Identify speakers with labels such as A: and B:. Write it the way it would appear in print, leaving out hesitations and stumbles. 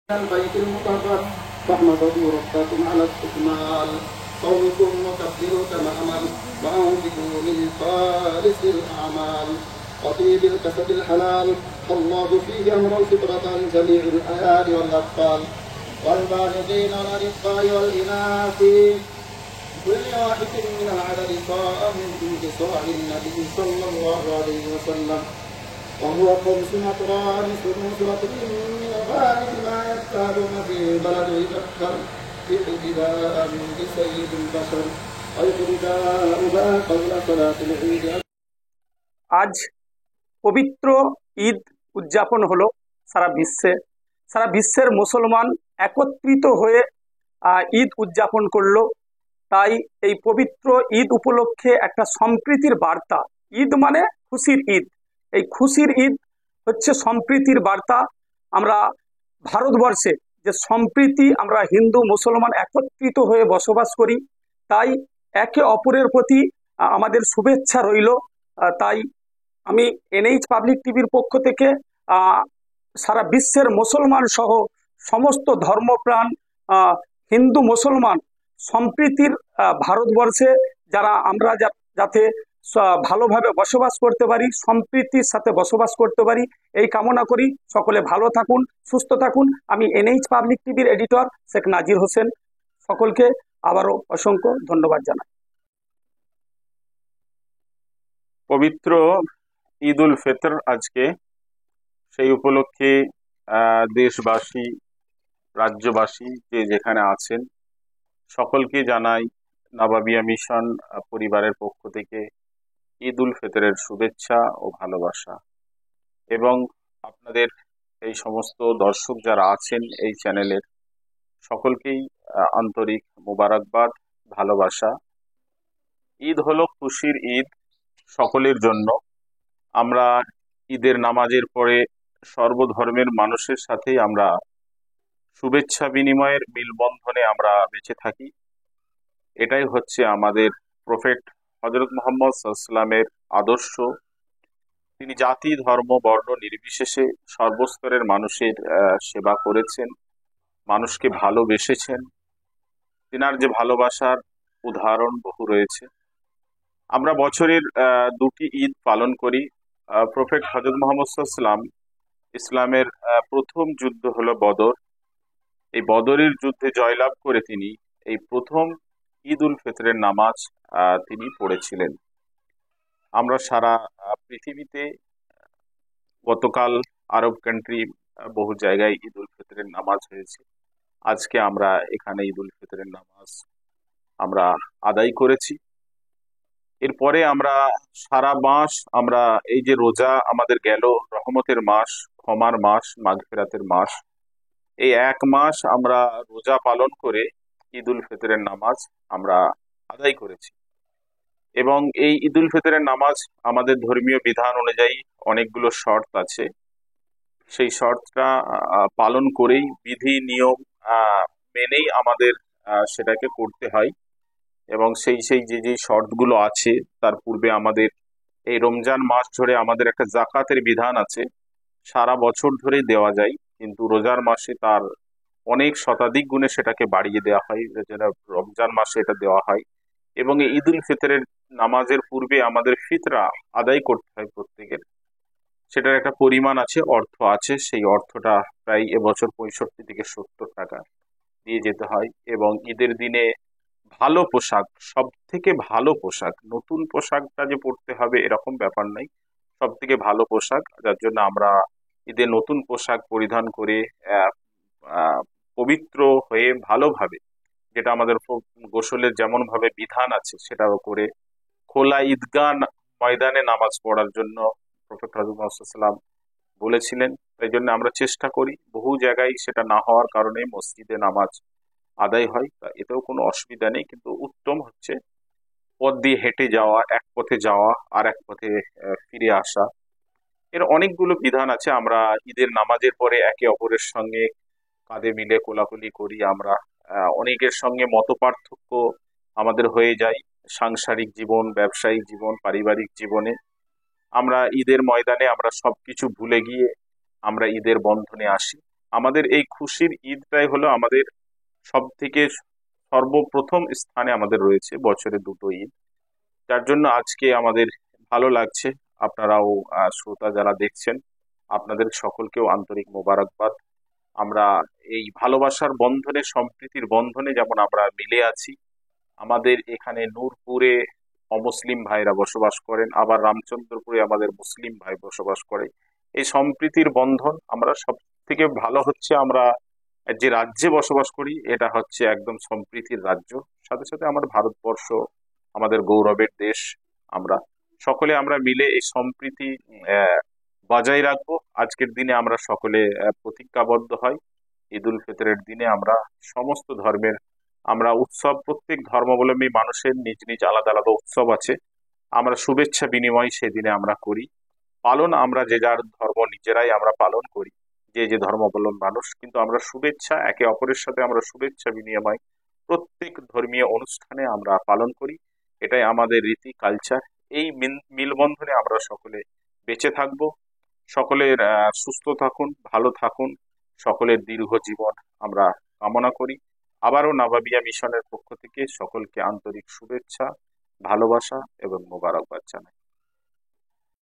A: البيت المطهر فاحمدوا ربكم على استكمال صومكم وكبروا كما أمر وأنفقوا من خالص الأعمال وطيب الكسب الحلال الله فيه أمر الفطرة عن جميع الآيات والأطفال والبالغين والأرقاء والإناث كل واحد من العدد صاع من صاع النبي صلى الله عليه وسلم وهو خمس أطران نصرة من الغالب ما يكتابون في البلد يذكر اقتداء بسيد البشر واقتداء ما قبل صلاة العيد।
B: আজ পবিত্র ঈদ উদযাপন হলো সারা বিশ্বের মুসলমান একত্রিত হয়ে ঈদ উদযাপন করলো। তাই এই পবিত্র ঈদ উপলক্ষে একটা সম্প্রীতির বার্তা। ঈদ মানে খুশির ঈদ, এই খুশির ঈদ হচ্ছে সম্প্রীতির বার্তা। আমরা ভারতবর্ষে যে সম্প্রীতি, আমরা হিন্দু মুসলমান একত্রিত হয়ে বসবাস করি, তাই একে অপরের প্রতি আমাদের শুভেচ্ছা রইল। তাই আমি এনএইচ পাবলিক টিভির পক্ষ থেকে সারা বিশ্বের মুসলমান সহ সমস্ত ধর্মপ্রাণ হিন্দু মুসলমান সম্প্রীতির ভারতবর্ষে আমরা যাতে ভালোভাবে বসবাস করতে পারি, সম্প্রীতির সাথে বসবাস করতে পারি, এই কামনা করি। সকলে ভালো থাকুন, সুস্থ থাকুন। আমি এনএইচ পাবলিক টিভির এডিটর শেখ নাজির হোসেন। সকলকে আবারও অসংখ্য ধন্যবাদ জানাই।
C: পবিত্র ঈদ উল ফিতর আজকে, সেই উপলক্ষে দেশবাসী, রাজ্যবাসী যে যেখানে আছেন সকলকে জানাই নাবাবিয়া মিশন পরিবারের পক্ষ থেকে ঈদ উল ফিতরের শুভেচ্ছা ও ভালোবাসা। এবং আপনাদের এই সমস্ত দর্শক যারা আছেন এই চ্যানেলের সকলকেই আন্তরিক মোবারকবাদ, ভালোবাসা। ঈদ হলো খুশির ঈদ সকলের জন্য। আমরা ঈদের নামাজের পরে সর্বধর্মের মানুষের সাথেই আমরা শুভেচ্ছা বিনিময়ের মিলবন্ধনে আমরা বেঁচে থাকি। এটাই হচ্ছে আমাদের প্রফেট হযরত মুহাম্মদ সাল্লাল্লাহু আলাইহি ওয়াসাল্লামের আদর্শ। তিনি জাতি, ধর্ম, বর্ণ নির্বিশেষে সর্বস্তরের মানুষের সেবা করেছেন, মানুষকে ভালোবেসেছেন। তিনার যে ভালোবাসার উদাহরণ বহু রয়েছে। আমরা বছরের দুটি ঈদ পালন করি। প্রফেট হযরত মুহাম্মদ সাল্লাল্লাহু আলাইহি ওয়াসাল্লাম, ইসলামের প্রথম যুদ্ধ হলো বদর। এই বদরের যুদ্ধে জয়লাভ করে তিনি এই প্রথম ঈদ উল ফিতরের নামাজ তিনি পড়েছিলেন। আমরা সারা পৃথিবীতে গতকাল আরব কান্ট্রি বহু জায়গায় ঈদ উল ফিতরের নামাজ হয়েছে। আজকে আমরা এখানে ঈদ উল ফিতরের নামাজ আমরা আদায় করেছি। এরপরে আমরা সারা মাস, আমরা এই যে রোজা আমাদের গেল, রহমতের মাস, ক্ষমার মাস, মাগফিরাতের মাস, এই এক মাস আমরা রোজা পালন করে ঈদ উল ফিতরের নামাজ আমরা আদায় করেছি। এবং এই ঈদ উল ফিতরের নামাজ আমাদের ধর্মীয় বিধান অনুযায়ী অনেকগুলো শর্ত আছে। সেই শর্তটা পালন করেই, বিধি নিয়ম মেনেই আমাদের সেটাকে করতে হয়। এবং সেই যে শর্তগুলো আছে, তার পূর্বে আমাদের এই রমজান মাস ধরে আমাদের একটা জাকাতের বিধান আছে, সারা বছর ধরেই দেওয়া যায়, কিন্তু রোজার মাসে তার অনেক শতাধিক গুণে সেটাকে বাড়িয়ে দেওয়া হয়, যেটা রমজান মাসে এটা দেওয়া হয়। এবং এই ঈদ উল ফিতরের নামাজের পূর্বে আমাদের ফিতরা আদায় করতে হয় প্রত্যেকের। সেটার একটা পরিমাণ আছে, অর্থ আছে। সেই অর্থটা প্রায় এবছর 65 থেকে 70 টাকা দিয়ে যেতে হয়। এবং ঈদের দিনে ভালো পোশাক, সব থেকে ভালো পোশাক, নতুন পোশাকটা যে পরতে হবে এরকম ব্যাপার নাই, সব থেকে ভালো পোশাক, যার জন্য আমরা ঈদের নতুন পোশাক পরিধান করে পবিত্র হয়ে ভালোভাবে, যেটা আমাদের গোসলের যেমন ভাবে বিধান আছে সেটাও করে খোলা ঈদগাহ ময়দানে নামাজ পড়ার জন্য প্রফেট হযরত মুহাম্মদ সাল্লাল্লাহু আলাইহি ওয়াসাল্লাম বলেছিলেন। তাই জন্য আমরা চেষ্টা করি, বহু জায়গায় সেটা না হওয়ার কারণে মসজিদে নামাজ আদায় হয়, এতেও কোনো অসুবিধা নেই। কিন্তু উত্তম হচ্ছে পথ দিয়ে হেঁটে যাওয়া, এক পথে যাওয়া আর এক পথে ফিরে আসা। এর অনেকগুলো বিধান আছে। আমরা ঈদের নামাজের পরে একে অপরের সঙ্গে কাঁধে মিলে কোলাকুলি করি। আমরা অনেকের সঙ্গে মত পার্থক্য আমাদের হয়ে যায়, সাংসারিক জীবন, ব্যবসায়িক জীবন, পারিবারিক জীবনে। আমরা ঈদের ময়দানে আমরা সবকিছু ভুলে গিয়ে আমরা ঈদের বন্ধনে আসি। আমাদের এই খুশির ঈদটাই হলো আমাদের সব থেকে সর্বপ্রথম স্থানে আমাদের রয়েছে বছরে দুটো ঈদ, যার জন্য আজকে আমাদের ভালো লাগছে। আপনারাও শ্রোতা যারা দেখছেন, আপনাদের সকলকেও আন্তরিক মোবারকবাদ। আমরা এই ভালোবাসার বন্ধনে, সম্প্রীতির বন্ধনে যেমন আমরা মিলে আছি, আমাদের এখানে নূরপুরে অমুসলিম ভাইরা বসবাস করেন, আবার রামচন্দ্রপুরে আমাদের মুসলিম ভাই বসবাস করে। এই সম্প্রীতির বন্ধন আমরা সব থেকে ভালো হচ্ছে, আমরা যে রাজ্যে বসবাস করি এটা হচ্ছে একদম সম্প্রীতির রাজ্য। সাথে সাথে আমার ভারতবর্ষ আমাদের গৌরবের দেশ। আমরা সকলে আমরা মিলে এই সম্প্রীতি আহ, বজায় রাখবো। আজকের দিনে আমরা সকলে প্রতিজ্ঞাবদ্ধ হয়, ঈদ উল ফিতরের দিনে আমরা সমস্ত ধর্মের আমরা উৎসব, প্রত্যেক ধর্মাবলম্বী মানুষের নিজ নিজ আলাদা আলাদা উৎসব আছে, আমরা শুভেচ্ছা বিনিময় সেদিনে আমরা করি পালন। আমরা যে যার ধর্ম নিজেরাই আমরা পালন করি, যে যে ধর্মাবলম্বী মানুষ, কিন্তু আমরা শুভেচ্ছা একে অপরের সাথে আমরা শুভেচ্ছা বিনিময় প্রত্যেক ধর্মীয় অনুষ্ঠানে আমরা পালন করি। এটাই আমাদের রীতি কালচার। এই মিলবন্ধনে আমরা সকলে বেঁচে থাকব। সকলের সুস্থ থাকুন, ভালো থাকুন, সকলের দীর্ঘ জীবন আমরা কামনা করি। আবারও নাবাবিয়া মিশনের পক্ষ থেকে সকলকে আন্তরিক শুভেচ্ছা, ভালোবাসা এবং মোবারকবাদ জানাই।